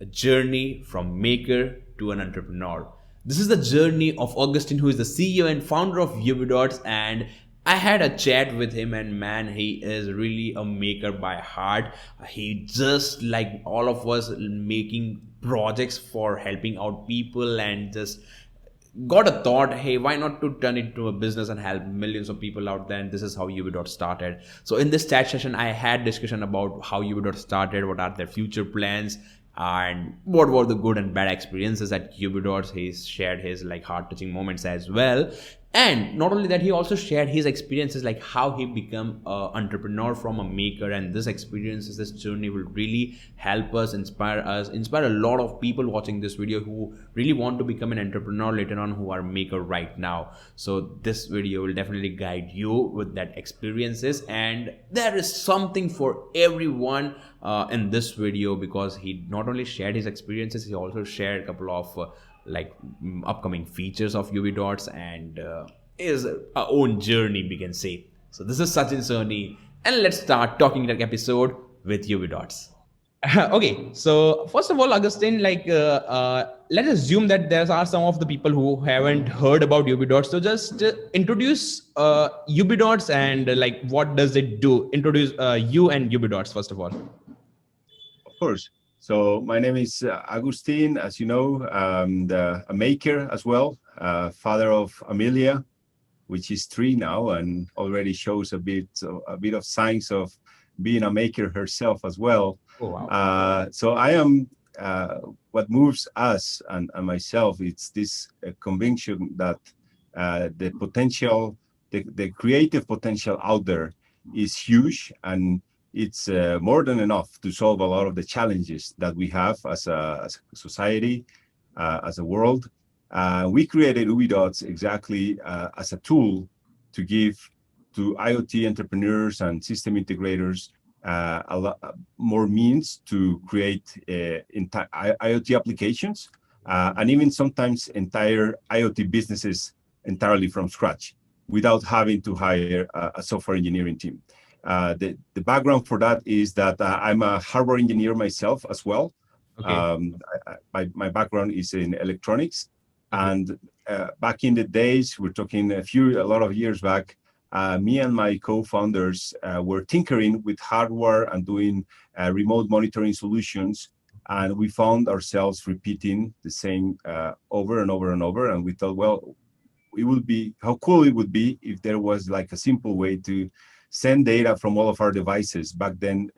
a journey from maker to an entrepreneur. This is the journey of Augustin, who is the CEO and founder of Ubidots, and I had a chat with him, and man, he is really a maker by heart. He just like all of us making projects for helping out people, and just got a thought, hey, why not to turn it into a business and help millions of people out there? And this is how Ubidots started. So in this chat session, I had discussion about how Ubidots started, what are their future plans, and what were the good and bad experiences at Ubidots. He shared his like heart-touching moments as well. And not only that, he also shared his experiences, like how he become an entrepreneur from a maker. And this experiences, this journey will really help us, inspire a lot of people watching this video who really want to become an entrepreneur later on, who are maker right now. So this video will definitely guide you with that experiences, and there is something for everyone in this video, because he not only shared his experiences, he also shared a couple of upcoming features of Ubidots, and is our own journey, we can say. So this is Sachin Soni, and let's start talking that episode with Ubidots. Okay, so first of all, Augustine, let's assume that there are some of the people who haven't heard about Ubidots. So just introduce Ubidots and what does it do? Introduce you and Ubidots first of all. Of course. So my name is Agustin, as you know, a maker as well, father of Amelia, which is 3 now and already shows a bit of signs of being a maker herself as well. Oh, wow. So I am, what moves us and myself, it's this conviction that the potential, the creative potential out there is huge, and it's more than enough to solve a lot of the challenges that we have as a society, as a world. We created Ubidots exactly as a tool to give to IoT entrepreneurs and system integrators a lot more means to create IoT applications, and even sometimes entire IoT businesses entirely from scratch without having to hire a software engineering team. The background for that is that I'm a hardware engineer myself as well. Okay. My background is in electronics, and back in the days, we're talking a lot of years back, me and my co-founders were tinkering with hardware and doing remote monitoring solutions, and we found ourselves repeating the same over and over and over. And we thought, well, how cool it would be if there was like a simple way to send data from all of our devices. Back then,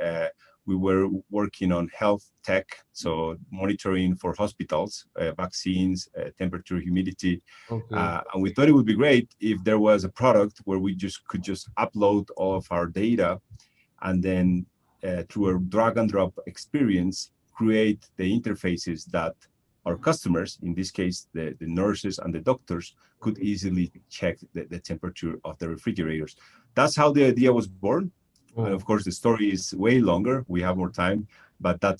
we were working on health tech, so monitoring for hospitals, vaccines, temperature, humidity. Okay. And we thought it would be great if there was a product where we could just upload all of our data, and then through a drag and drop experience, create the interfaces that our customers, in this case, the nurses and the doctors, could easily check the temperature of the refrigerators. That's how the idea was born. Oh. And of course, the story is way longer. We have more time, but that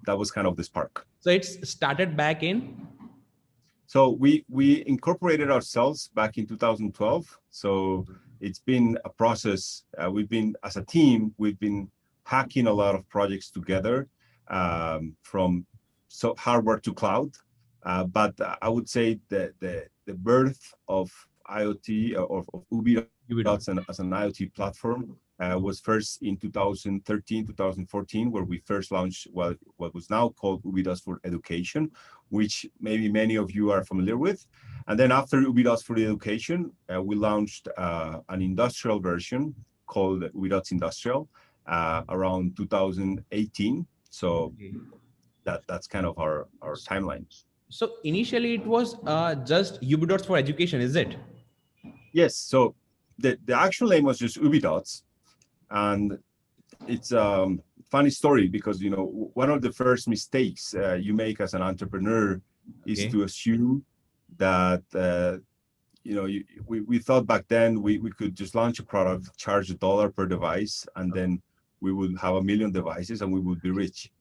was kind of the spark. So it's started back in? So we incorporated ourselves back in 2012. So it's been a process. As a team, we've been hacking a lot of projects together, from hardware to cloud. But I would say that the birth of IoT, of Ubidots as an IoT platform was first in 2013, 2014, where we first launched what was now called Ubidots for Education, which maybe many of you are familiar with. And then after Ubidots for Education, we launched an industrial version called Ubidots Industrial around 2018. So that's kind of our timeline. So initially it was just Ubidots for Education, is it? Yes. So the actual name was just Ubidots, and it's a funny story because one of the first mistakes you make as an entrepreneur is to assume that we thought back then we could just launch a product, charge $1 per device, and then we would have 1 million devices and we would be rich.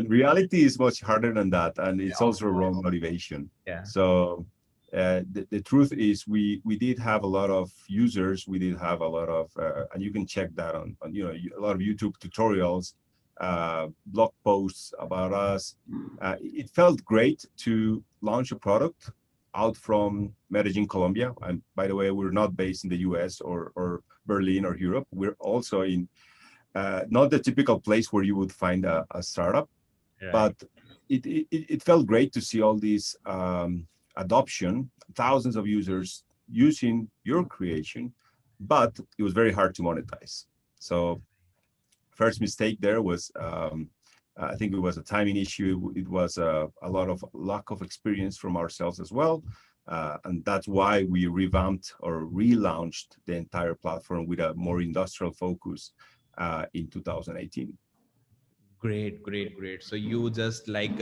Reality is much harder than that, and it's also wrong motivation. Yeah. So the truth is we did have a lot of users. We did have a lot of, and you can check that on a lot of YouTube tutorials. blog posts about us. It felt great to launch a product out from Medellin, Colombia. And by the way, we're not based in the US or Berlin or Europe. We're also in not the typical place where you would find a startup, Right. but it felt great to see all these adoption, thousands of users using your creation, but it was very hard to monetize. So first mistake there was I think it was a timing issue. It was a lot of lack of experience from ourselves as well. And that's why we revamped or relaunched the entire platform with a more industrial focus in 2018. Great, great, great. So you just like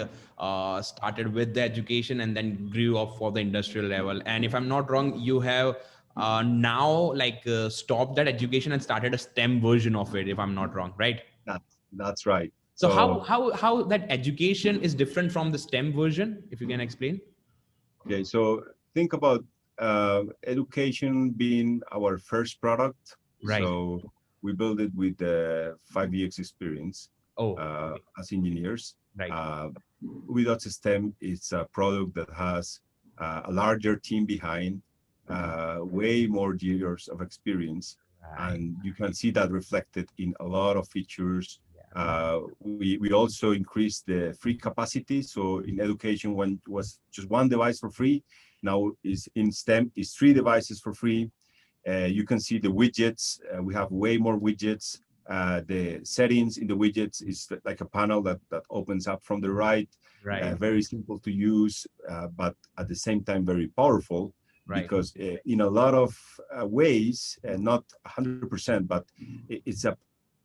started with the education and then grew up for the industrial level. And if I'm not wrong, you have now like stopped that education and started a STEM version of it. If I'm not wrong, right? That's right. So So how that education is different from the STEM version? If you can explain. okay, so think about education being our first product. Right. So we built it with 5 years experience Oh, okay. as engineers. Right. Uh, Ubidots STEM is a product that has a larger team behind, way more years of experience, Right. and you can see that reflected in a lot of features. Yeah. We also increased the free capacity. So in education, when was just one device for free, now is in STEM is 3 devices for free. You can see the widgets. We have way more widgets. The settings in the widgets is like a panel that opens up from the right. Right. Very simple to use, but at the same time very powerful, Right. because in a lot of ways, not 100%, but it's a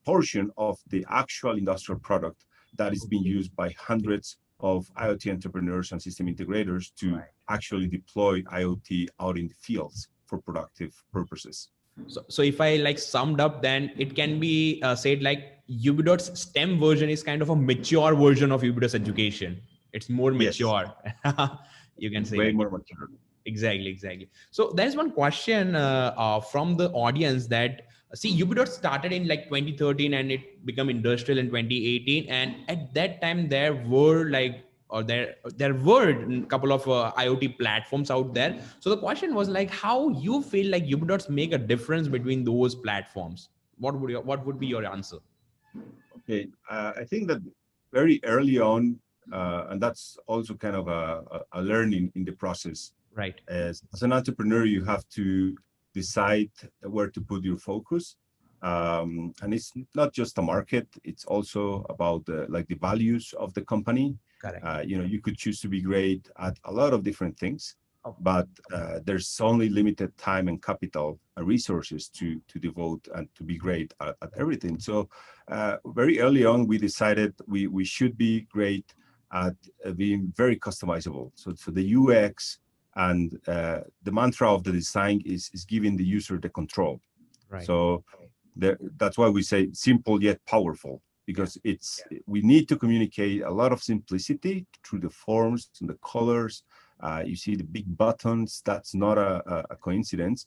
portion of the actual industrial product that is being Okay. used by hundreds of IoT entrepreneurs and system integrators to Right. actually deploy IoT out in the fields for productive purposes. So if I like summed up, then it can be said like Ubidots STEM version is kind of a mature version of Ubidots education. It's more Yes, mature. You can say way like more mature. exactly, exactly. So there's one question from the audience that see Ubidots started in like 2013 and it became industrial in 2018, and at that time there were like or there were a couple of IoT platforms out there. So the question was like how you feel like Ubidots make a difference between those platforms. What would be your answer? Okay, I think that very early on, and that's also kind of a learning in the process. Right. As an entrepreneur, you have to decide where to put your focus, and it's not just a market; it's also about like the values of the company. Correct. You could choose to be great at a lot of different things, Oh, but there's only limited time and capital and resources to devote and to be great at everything. So very early on, we decided we should be great at being very customizable. So the UX and the mantra of the design is giving the user the control. right. So that's why we say simple yet powerful, Yeah. because we need to communicate a lot of simplicity through the forms and the colors. You see the big buttons. That's not a coincidence.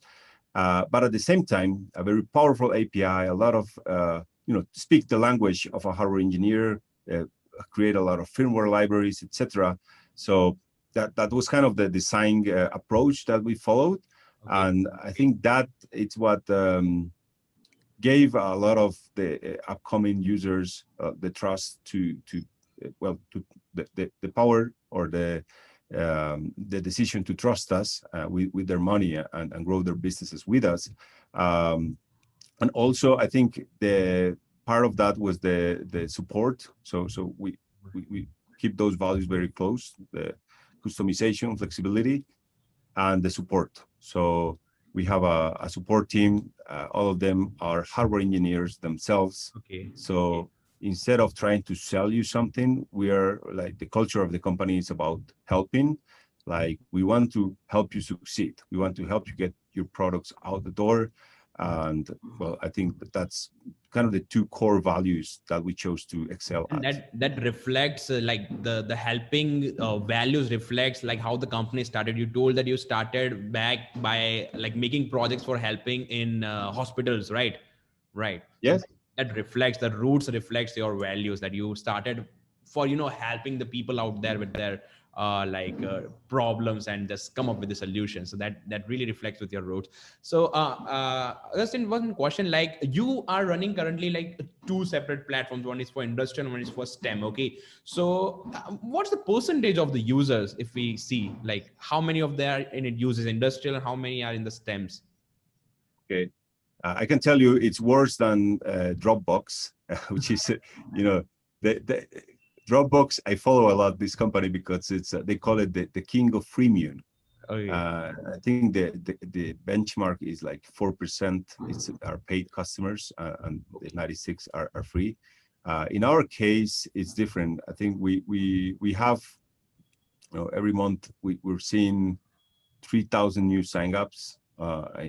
But at the same time, a very powerful API, a lot of speak the language of a hardware engineer, uh, create a lot of firmware libraries, etc. So that was kind of the design approach that we followed, Okay. and I think that it's what gave a lot of the upcoming users the trust to to the power or the decision to trust us with their money and grow their businesses with us. And also, I think the part of that was the support. So we keep those values very close: the customization, flexibility, and the support. So we have a support team. All of them are hardware engineers themselves. Okay. So instead of trying to sell you something, we are like the culture of the company is about helping. Like we want to help you succeed. We want to help you get your products out the door. And well, I think that's kind of the two core values that we chose to excel And at. that reflects like the helping values reflects like how the company started. You told that you started back by like making projects for helping in hospitals, right? Right. So Yes. that reflects the roots, reflects your values, that you started for, helping the people out there with their problems, and just come up with the solution. So that really reflects with your roots. So Augustine, one question, like you are running currently like two separate platforms, one is for industrial and one is for STEM. Okay, so what's the percentage of the users, if we see, like how many of them in it uses industrial and how many are in the STEMs? Okay. I can tell you it's worse than Dropbox, which is, the Dropbox. I follow a lot this company because it's they call it the king of freemium. Okay. I think the benchmark is like 4%. It's our paid customers, and the 96 are free. In our case, it's different. I think we have, every month we're seeing 3,000 new signups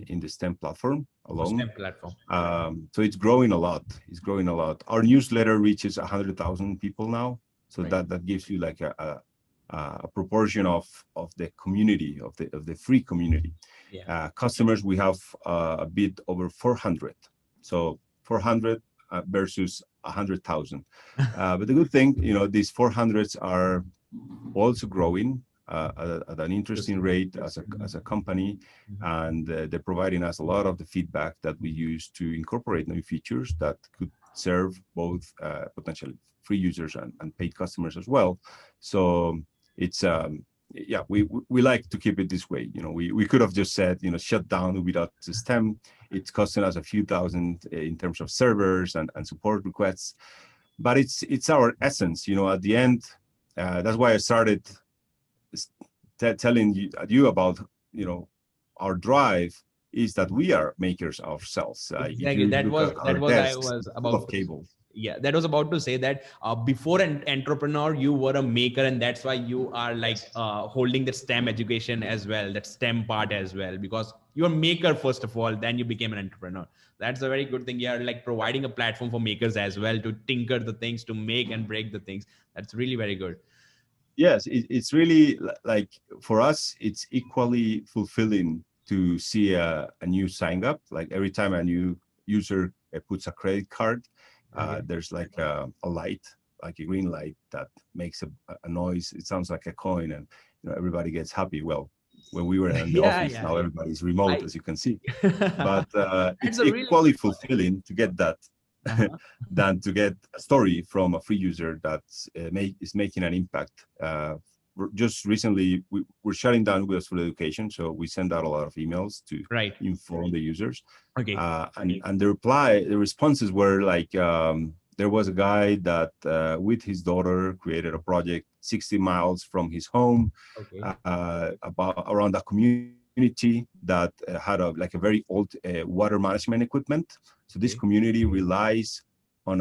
in the STEM platform alone. STEM platform. So it's growing a lot. It's growing a lot. Our newsletter reaches 100,000 people now. So Right. that gives you like a proportion of the community, of the free community. Yeah. Customers, we have a bit over 400. So 400 versus 100,000. But the good thing, these 400s are also growing at an interesting rate as a company, and they're providing us a lot of the feedback that we use to incorporate new features that could serve both potential free users and paid customers as well. So it's yeah, we like to keep it this way. We could have just said, shut down Ubidots STEM. It's costing us a few thousand in terms of servers and support requests, but it's our essence. At the end, that's why I started telling you about, our drive is that we are makers ourselves. If Exactly. you That look was at that our was I desks, was it's full about of to. cables. Yeah, that was about to say that before an entrepreneur, you were a maker, and that's why you are like Yes. holding the STEM education as well, that STEM part as well, because you're a maker first of all, then you became an entrepreneur. That's a very good thing. You're like providing a platform for makers as well to tinker the things, to make and break the things. That's really very good. Yes, it's really like, for us, it's equally fulfilling to see a new sign up. Like every time a new user puts a credit card, Okay. there's like a light, like a green light that makes a noise. It sounds like a coin, and everybody gets happy. Well, when we were in the Yeah, office, yeah, now yeah. everybody's remote, I. as you can see. But That's it's a really equally good point. fulfilling to get that Uh-huh. than to get a story from a free user that is making an impact. Just recently, we're shutting down Ubidots Education, so we send out a lot of emails to Right. inform the users. Okay. And the responses were like, there was a guy that with his daughter created a project 60 miles from his home, Okay. about around a community that had like a very old water management equipment. So this Okay. community relies on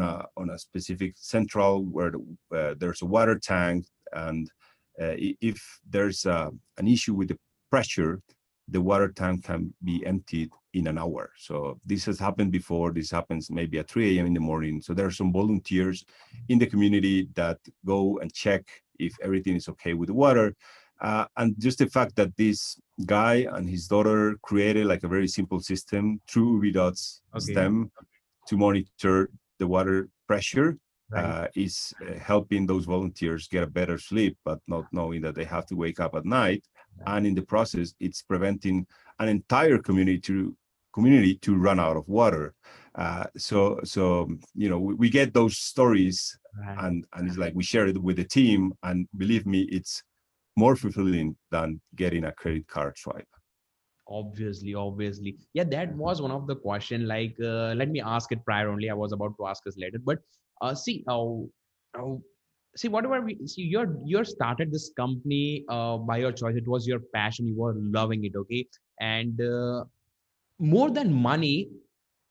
a specific central where there's a water tank, and if there's an issue with the pressure, the water tank can be emptied in an hour. So this has happened before. This happens maybe at 3 a.m. in the morning. So there are some volunteers in the community that go and check if everything is okay with the water. And just the fact that this guy and his daughter created like a very simple system through Ubidots Okay. STEM to monitor the water pressure Right. is helping those volunteers get a better sleep, but not knowing that they have to wake up at night. And in the process, it's preventing an entire community to run out of water. So we get those stories, Right. and it's like we share it with the team, and believe me, it's more fulfilling than getting a credit card swipe. Obviously, yeah, that was one of the question, like let me ask it prior only, I was about to ask us later, but see uh, see, whatever we see, you're started this company by your choice, it was your passion, you were loving it. Okay, and more than money,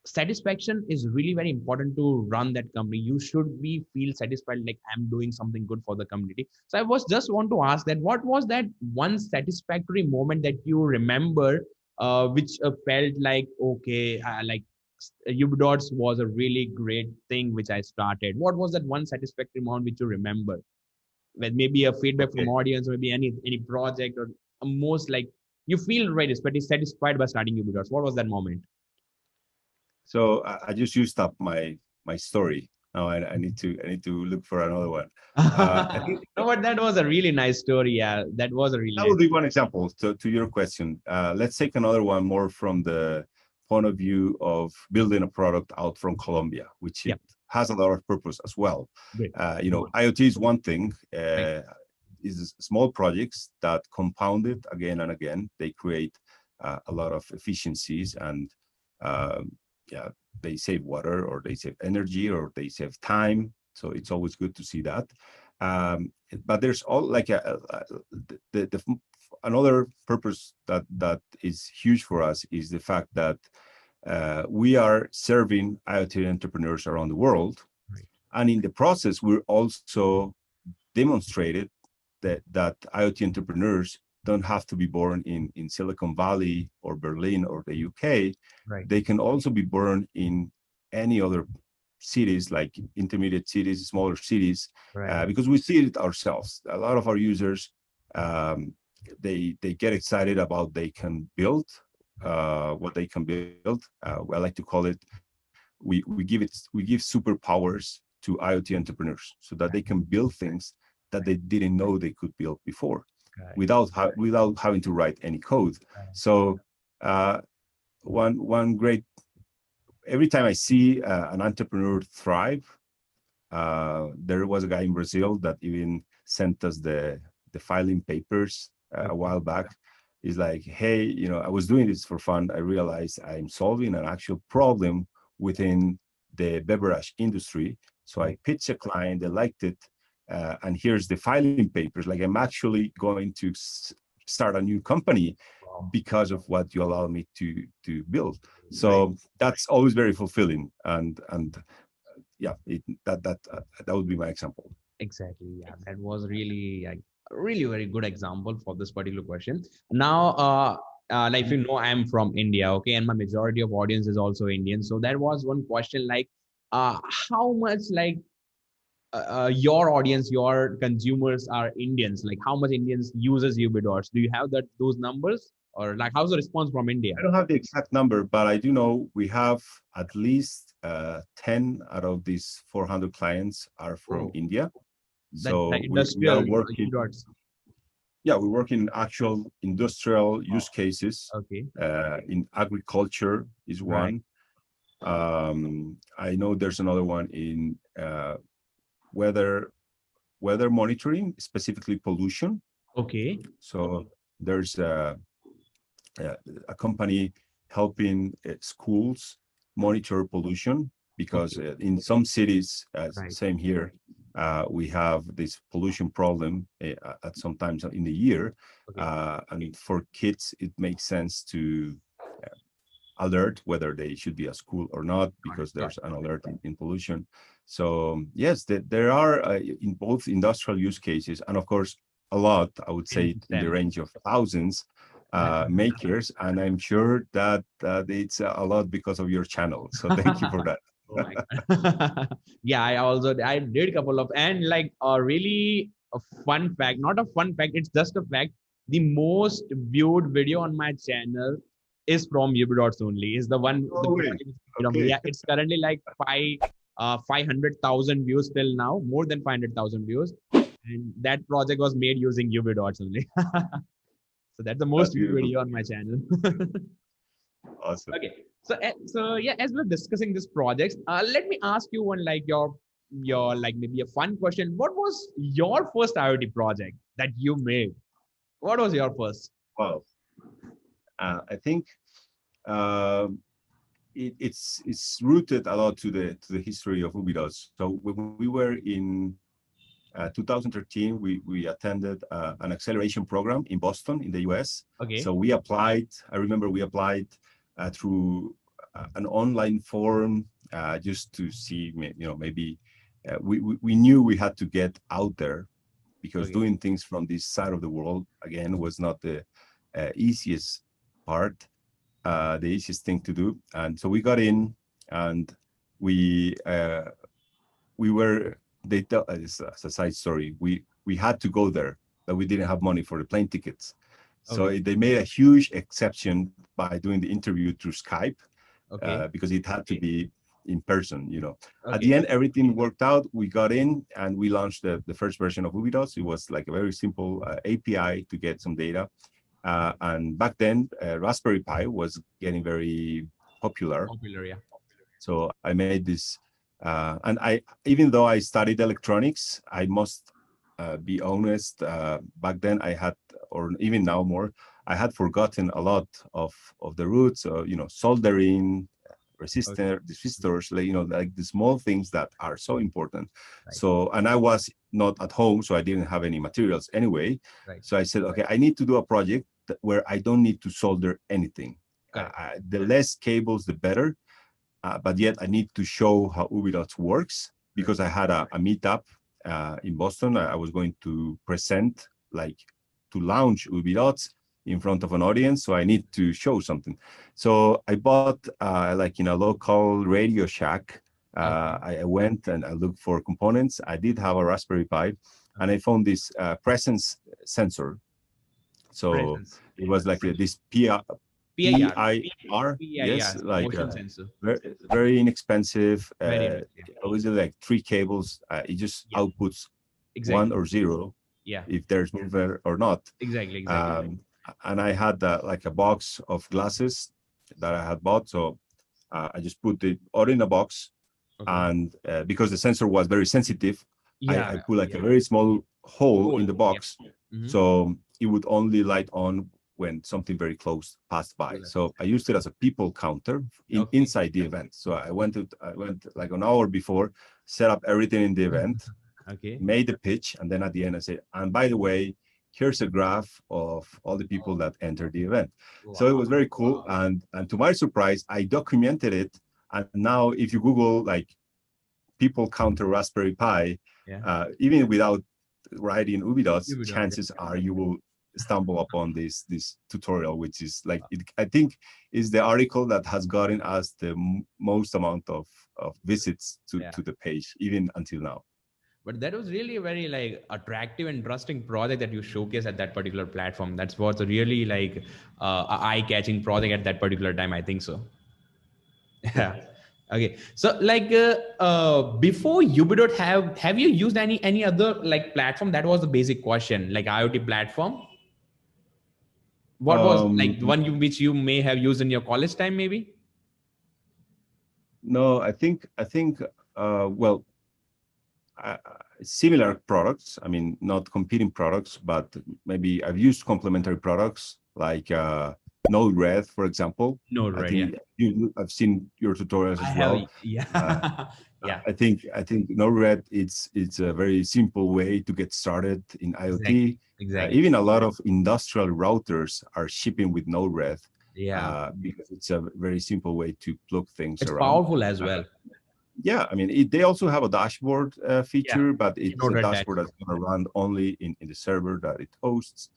satisfaction is really very important to run that company. You should be feel satisfied, like I'm doing something good for the community. So I was just want to ask that what was that one satisfactory moment that you remember, which felt like, okay, like Ubidots was a really great thing which I started. What was that one satisfactory moment which you remember, with maybe a feedback from Okay. audience, or maybe any project, or most like you feel very satisfied by starting Ubidots? What was that moment? So I just used up my my story. Now I need to look for another one. I think No, but that was a really nice story. Yeah, that was a really that nice. would be one example to your question. Let's take another one more from the point of view of building a product out from Colombia, which Yeah, it has a lot of purpose as well. great. IoT is one thing. Right, Is small projects that compounded again and again. They create a lot of efficiencies and yeah, they save water or they save energy or they save time. So it's always good to see that. But there's all like another purpose that is huge for us is the fact that we are serving IoT entrepreneurs around the world, right, and in the process, we're also demonstrated that IoT entrepreneurs don't have to be born in Silicon Valley or Berlin or the UK. right, They can also be born in any other cities, like intermediate cities, smaller cities, right, because we see it ourselves. A lot of our users, um, they get excited about they can build what they can build. I like to call it we give superpowers to IoT entrepreneurs so that they can build things that they didn't know they could build before right, without having to write any code. right. So uh, one great every time I see an entrepreneur thrive, there was a guy in Brazil that even sent us the filing papers a Okay, while back. He's like, hey, I was doing this for fun. I realized I'm solving an actual problem within the beverage industry. So I right. pitched a client, they liked it, and here's the filing papers. Like I'm actually going to start a new company Wow. because of what you allow me to build. Right. So that's always very fulfilling, and yeah, that would be my example. Exactly. Yeah, that was really like a really very good example for this particular question. Now, like if you know, I'm from India, okay, and my majority of audience is also Indian. So that was one question, like, how much like your audience, your consumers are Indians? Like, how much Indians uses Ubidots? Do you have those numbers, or like how's the response from India? I don't have the exact number, but I do know we have at least 10 out of these 400 clients are from Oh, India. that's like So we are industrial working, Ubidots. yeah, we work in actual industrial Oh, use cases. okay. In agriculture is Right. one. I know there's another one in weather weather monitoring, specifically pollution. Okay. So there's a company helping schools monitor pollution because Okay. in some cities, Right. same here, we have this pollution problem at some times in the year. Okay. And for kids, it makes sense to alert whether they should be at school or not Got it. because Got there's an alert in pollution. So yes, there are in both industrial use cases and of course a lot, I would it. In say in the STEM. range of thousands makers, and I'm sure that it's a lot because of your channel. So thank you for that. Oh my god. Yeah, I did a couple of, and like a really a fun fact, not a fun fact, it's just a fact. The most viewed video on my channel is from Ubidots only. Is the one the Oh, wait. project is from, Okay. yeah, it's currently like 500,000 views till now, more than 500,000 views. And that project was made using Ubidots only. So that's the That's most viewed beautiful. video on my channel. Awesome. Okay. So yeah, as we're discussing this project, let me ask you one like your like maybe a fun question. What was your first IoT project that you made? What was your first? Wow. I think uh, it's rooted a lot to the history of Ubidots. So when we were in 2013, we attended an acceleration program in Boston, in the US. Okay. So we applied, I remember we applied through an online forum just to see, maybe we knew we had to get out there because Okay. doing things from this side of the world, again, was not the easiest part, the easiest thing to do. And so we got in and we uh, we were they tell as a side story we had to go there, but we didn't have money for the plane tickets, so Okay. they made a huge exception by doing the interview through Skype Okay. because it had to be in person, you know. At Okay. the end, everything worked out. We got in and we launched the first version of Ubidots. It was like a very simple API to get some data. And back then, Raspberry Pi was getting very popular. Popular, yeah. So I made this, and even though I studied electronics, I must be honest. Back then, I had, or even now more, I had forgotten a lot of the roots. You know, soldering, Okay. resistors, like, you know, like the small things that are so important. Right. So, and I was not at home, so I didn't have any materials anyway. Right. So I said, okay, I need to do a project where I don't need to solder anything. Correct. The less cables, the better. But yet I need to show how Ubidots works Right. because I had a meetup in Boston. I was going to present, like, to launch Ubidots in front of an audience. So I need to show something. So I bought, like, in a local Radio Shack. Okay. I went and I looked for components. I did have a Raspberry Pi, and I Okay. found this presence sensor. So Presence. it was like this PIR. PIR, yes, PIR. like Motion sensor. very inexpensive. Very interesting. Obviously, like three cables. It just Yeah. outputs one Exactly. or zero Yeah. if there's movement or not. Exactly. Exactly. Um, and I had like a box of glasses that I had bought, so I just put it all in a box, Okay. and because the sensor was very sensitive, I Yeah. put like a very small hole Cool. in the Yeah. box, Mm-hmm. so it would only light on when something very close passed by. So I used it as a people counter Okay. inside the event. So I went like an hour before, set up everything in the event, Okay. made the pitch, and then at the end I said, and by the way, here's a graph of all the people that entered the event. So it Wow. was very cool. And to my surprise, I documented it. And now if you Google like people counter Raspberry Pi, Yeah. even without writing Ubidots, You would not. chances are you will stumble upon this tutorial, which is like, I think is the article that has gotten us the most amount of visits Yeah. to the page, even until now. But that was really a very like attractive and interesting project that you showcased at that particular platform. That's what's a really like eye-catching project at that particular time. I think so. Yeah. Yeah. Okay. So like before Ubidot have you used any other like platform? That was the basic question. Like IoT platform. What was like the Um, one which you may have used in your college time, maybe? no, I think well, similar products. I mean, not competing products, but maybe I've used complementary products like Node-RED, for example. No, I right? Yeah. think I've seen your tutorials I as have. well. Uh, Yeah. Yeah. I think Node-RED it's a very simple way to get started in Exactly. IoT. Exactly. Even a lot of industrial routers are shipping with Node-RED Yeah. because it's a very simple way to plug things It's around. powerful as well. Yeah, I mean, they also have a dashboard Yeah. feature, but it's No a red dashboard dashboard. that's going to run only in the server that it hosts.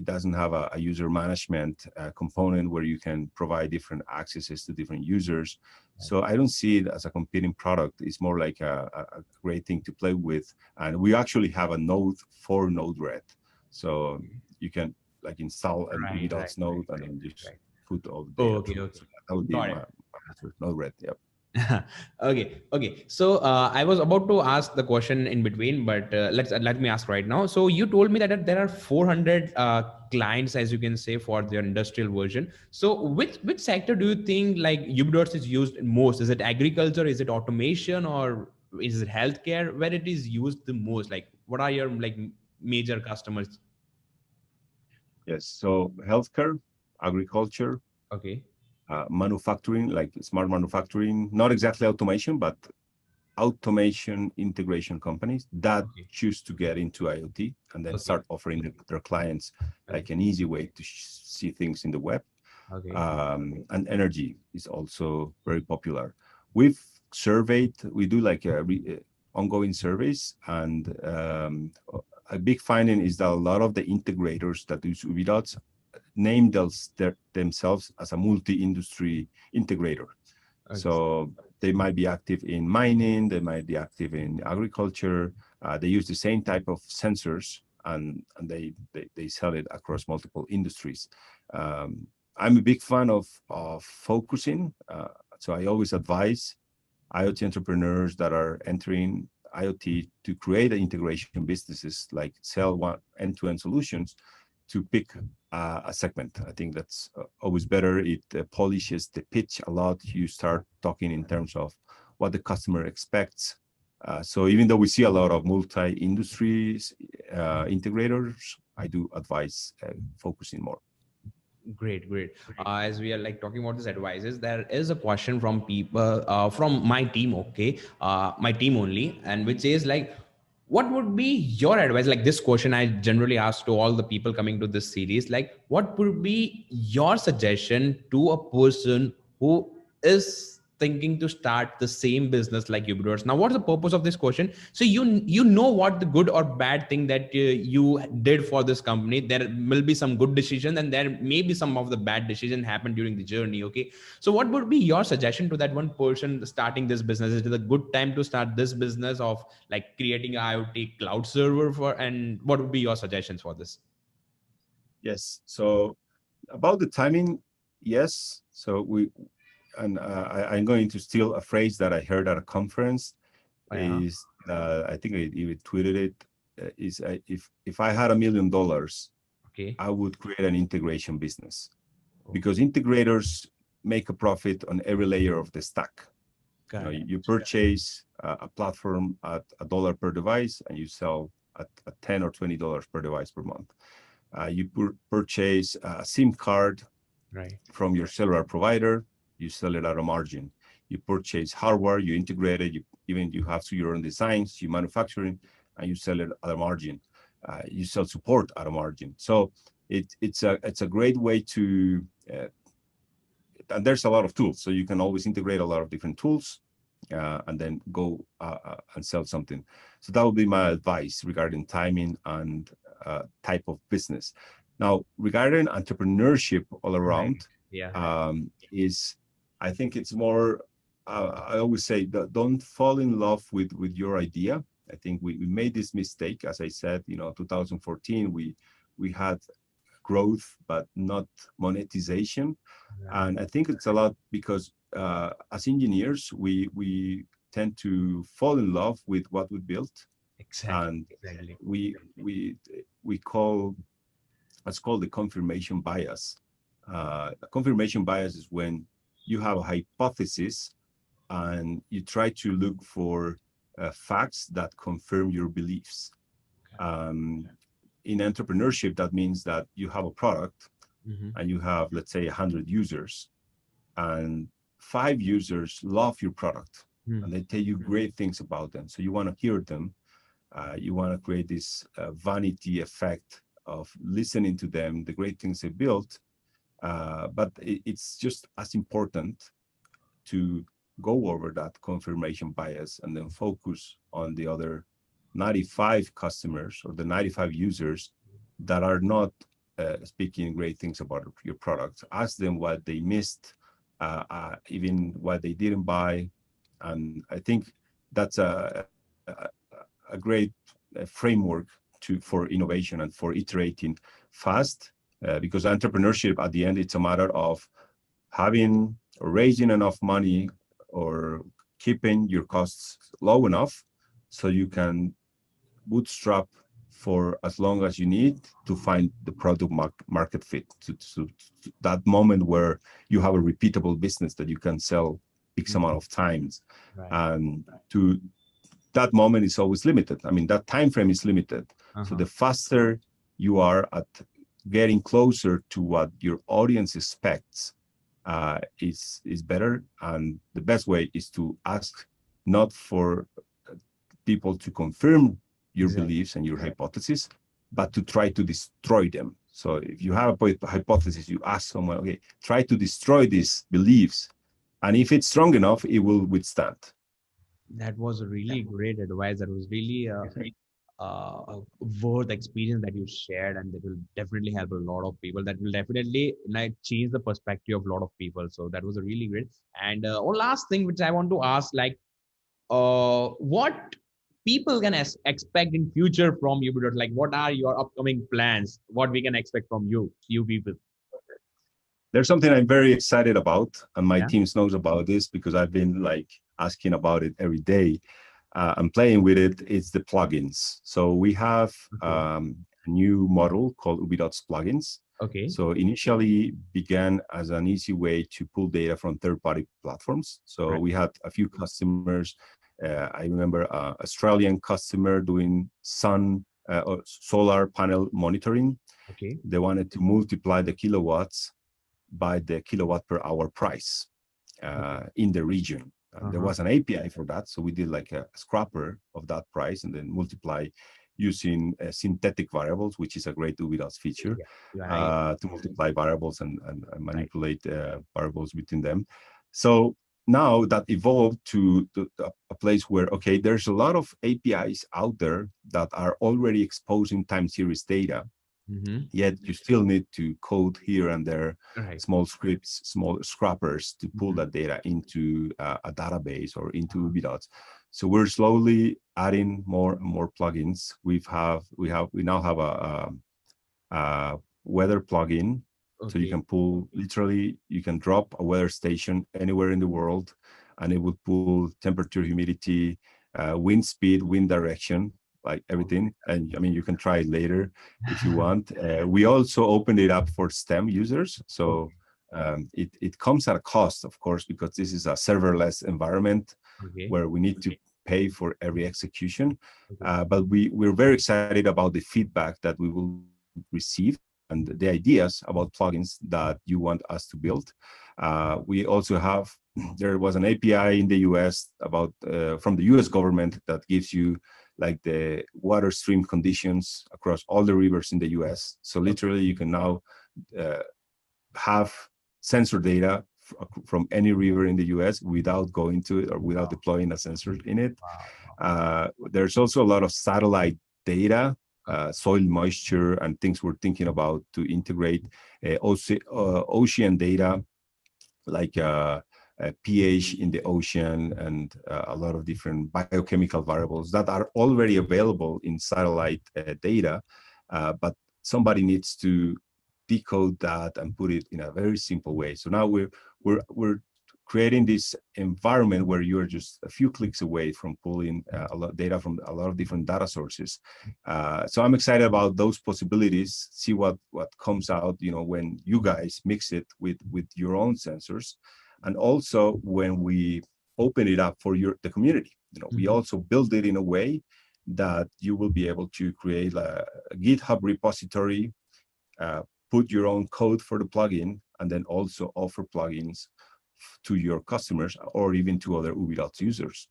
It doesn't have a user management component where you can provide different accesses to different users. So I don't see it as a competing product. It's more like a great thing to play with. And we actually have a node for Node-RED. So you can like install an Right. Right. Ubidots node and then just Right. put all the data Okay. through. Okay. So that would be Got it. my answer. Node-RED. Yep. Okay. So I was about to ask the question in between, but let me ask right now. So you told me that there are 400 clients, as you can say, for their industrial version. So which sector do you think like Ubidots is used most? Is it agriculture? Is it automation? Or is it healthcare? Where it is used the most? Like what are your like major customers? Yes. So healthcare, agriculture, Okay. manufacturing, like smart manufacturing, not exactly automation, but automation integration companies that Okay. choose to get into IoT and then Okay. start offering their clients Okay. like an easy way to see things in the web. Okay. And energy is also very popular. We've surveyed, we do like ongoing surveys, and a big finding is that a lot of the integrators that use Ubidots name themselves as a multi-industry integrator. Okay. So they might be active in mining, they might be active in agriculture. They use the same type of sensors, and they sell it across multiple industries. I'm a big fan of focusing. So I always advise IoT entrepreneurs that are entering IoT to create integration businesses, like sell one end-to-end solutions, to pick a segment. I think that's always better. It polishes the pitch a lot. You start talking in terms of what the customer expects. So even though we see a lot of multi-industries integrators, I do advise focusing more. Great, great. As we are like talking about these advices, there is a question from people from my team, okay, my team only, and which is like, what would be your advice? Like this question I generally ask to all the people coming to this series, like, what would be your suggestion to a person who is thinking to start the same business like Ubidots? Now, what's the purpose of this question? So you know what the good or bad thing that you did for this company. There will be some good decisions, and there may be some of the bad decisions happen during the journey. Okay, so what would be your suggestion to that one person starting this business? Is it a good time to start this business of like creating an IoT cloud server for? And what would be your suggestions for this? Yes. So about the timing, yes. So I'm going to steal a phrase that I heard at a conference. Oh, yeah. Is I think I even tweeted it. Is if I had $1 million, Okay. I would create an integration business, Oh, because integrators make a profit on every layer of the stack. You purchase a platform at $1 per device, and you sell at $10 or $20 per device per month. You purchase a SIM card right. from your cellular provider, you sell it at a margin. You purchase hardware, you integrate it, you have your own designs, you manufacture it, and you sell it at a margin. You sell support at a margin. So it's a great way to, and there's a lot of tools. So you can always integrate a lot of different tools and then go and sell something. So that would be my advice regarding timing and type of business. Now, regarding entrepreneurship all around, Yeah. is I think it's more, I always say that don't fall in love with your idea. I think we made this mistake. As I said, 2014, we had growth, but not monetization. And I think it's a lot because as engineers, we tend to fall in love with what we built. Exactly. And Exactly. we call, it's called the confirmation bias. A confirmation bias is when you have a hypothesis and you try to look for facts that confirm your beliefs. In entrepreneurship, that means that you have a product Mm-hmm. and you have, let's say, 100 users, and 5 users love your product and they tell you great things about them. So you want to hear them. You want to create this vanity effect of listening to them, the great things they built. But it's just as important to go over that confirmation bias and then focus on the other 95 customers or the 95 users that are not speaking great things about your product. Ask them what they missed, even what they didn't buy. And I think that's a great framework for innovation and for iterating fast, because entrepreneurship at the end, it's a matter of having or raising enough money or keeping your costs low enough so you can bootstrap for as long as you need to find the product market fit to that moment where you have a repeatable business that you can sell X amount of times. Right. And to that moment is always limited. I mean, that time frame is limited. So the faster you are at getting closer to what your audience expects, is better. And the best way is to ask not for people to confirm your beliefs and your hypotheses, but to try to destroy them. So if you have a hypothesis, you ask someone, okay, try to destroy these beliefs. And if it's strong enough, it will withstand. That was a really great advice. That was really a worth experience that you shared, and that will definitely help a lot of people. That will definitely like change the perspective of a lot of people. So that was a really great. And one last thing which I want to ask, like, what people can expect in future from you? Like, what are your upcoming plans? What we can expect from you people? There's something I'm very excited about, and my Yeah. team knows about this because I've been like asking about it every day and playing with it, it's the plugins. So we have Okay. a new model called Ubidots plugins. Okay. So initially began as an easy way to pull data from third-party platforms. So Right. we had a few customers. I remember an Australian customer doing sun or solar panel monitoring. Okay. They wanted to multiply the kilowatts by the kilowatt per hour price Okay. in the region. And there Uh-huh. was an API for that. So we did like a scrapper of that price and then multiply using synthetic variables, which is a great Ubidots feature Yeah. Right. to multiply variables and Right. manipulate variables between them. So now that evolved to a place where, okay, there's a lot of APIs out there that are already exposing time series data, Mm-hmm. yet you still need to code here and there Right. small scripts, small scrappers to pull Mm-hmm. that data into a database or into Uh-huh. Ubidots. So we're slowly adding more and more plugins. We now have a weather plugin. So you Okay. can pull, literally, you can drop a weather station anywhere in the world, and it will pull temperature, humidity, wind speed, wind direction, like everything. And I mean, you can try it later if you want. We also opened it up for STEM users. So Okay. it comes at a cost, of course, because this is a serverless environment Okay. where we need to pay for every execution. Okay. But we're very excited about the feedback that we will receive and the ideas about plugins that you want us to build. We also have, there was an API in the US about from the US government that gives you like the water stream conditions across all the rivers in the US. So Okay. literally you can now uh, have sensor data from any river in the US without going to it or without Wow. deploying a sensor in it. Wow. Wow. There's also a lot of satellite data, Okay. soil moisture, and things we're thinking about to integrate ocean data like pH in the ocean and a lot of different biochemical variables that are already available in satellite data, but somebody needs to decode that and put it in a very simple way. So now we're creating this environment where you're just a few clicks away from pulling a lot of data from a lot of different data sources. So I'm excited about those possibilities. See what comes out, you know, when you guys mix it with your own sensors, and also when we open it up for the community. You know, we Mm-hmm. also build it in a way that you will be able to create a GitHub repository, uh, put your own code for the plugin, and then also offer plugins to your customers or even to other Ubidots users.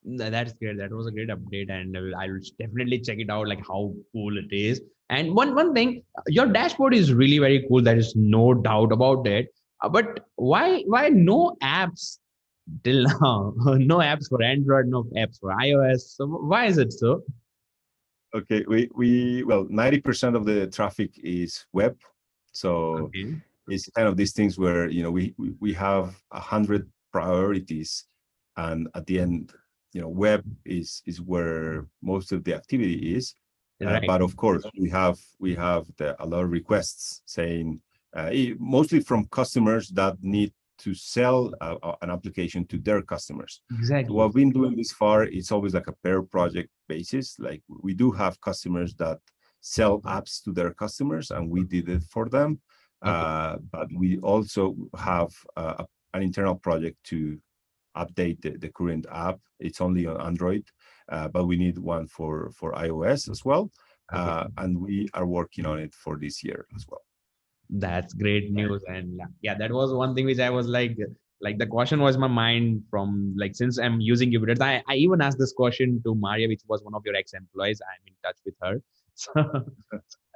That's great. That was a great update, and I'll definitely check it out. Like how cool it is. And one thing, your dashboard is really very cool. There is no doubt about it. But why no apps till now? No apps for Android, no apps for iOS. So why is it so? Okay, well, 90% of the traffic is web. So Okay. it's kind of these things where, you know, we have 100 priorities, and at the end, you know, web is where most of the activity is. Right. But of course, we have a lot of requests saying, mostly from customers that need to sell an application to their customers. So what Exactly. we've been doing this far, it's always like a per project basis. Like we do have customers that sell apps to their customers, and we did it for them. Okay. But we also have an internal project to update the current app. It's only on Android, but we need one for iOS as well. Okay. And we are working on it for this year as well. That's great news. And yeah, that was one thing which I was like the question was in my mind from like since I'm using Ubidots. I even asked this question to Maria, which was one of your ex-employees. I'm in touch with her. So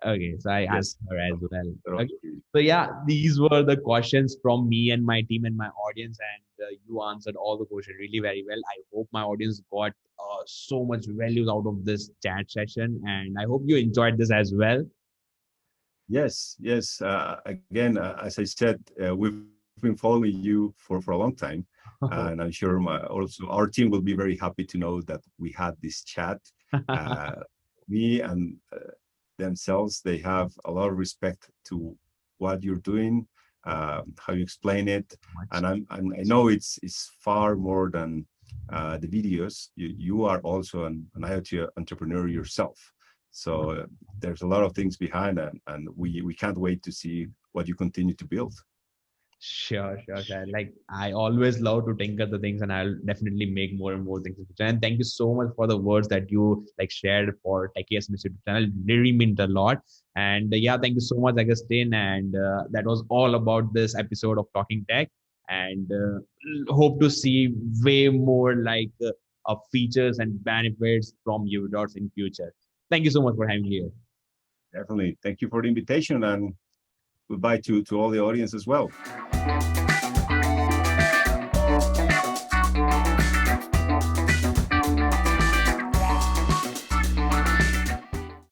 okay, so I asked Yes. her as well. Okay. Totally. So yeah, these were the questions from me and my team and my audience, and you answered all the questions really very well. I hope my audience got so much values out of this chat session, and I hope you enjoyed this as well. Yes, yes. Again, as I said, we've been following you for a long time, and I'm sure also our team will be very happy to know that we had this chat. Uh, Me and themselves, they have a lot of respect to what you're doing, how you explain it, Much. and I know it's far more than the videos, you are also an IoT entrepreneur yourself. So there's a lot of things behind that, and we can't wait to see what you continue to build. Sure. Like I always love to tinker the things, and I'll definitely make more and more things in the future. And thank you so much for the words that you like shared for techiesms YouTube channel. It really meant a lot. And yeah, thank you so much, Agustin. And that was all about this episode of Talking Tech. And hope to see way more like of features and benefits from Ubidots in future. Thank you so much for having me here. Definitely. Thank you for the invitation, and goodbye to all the audience as well.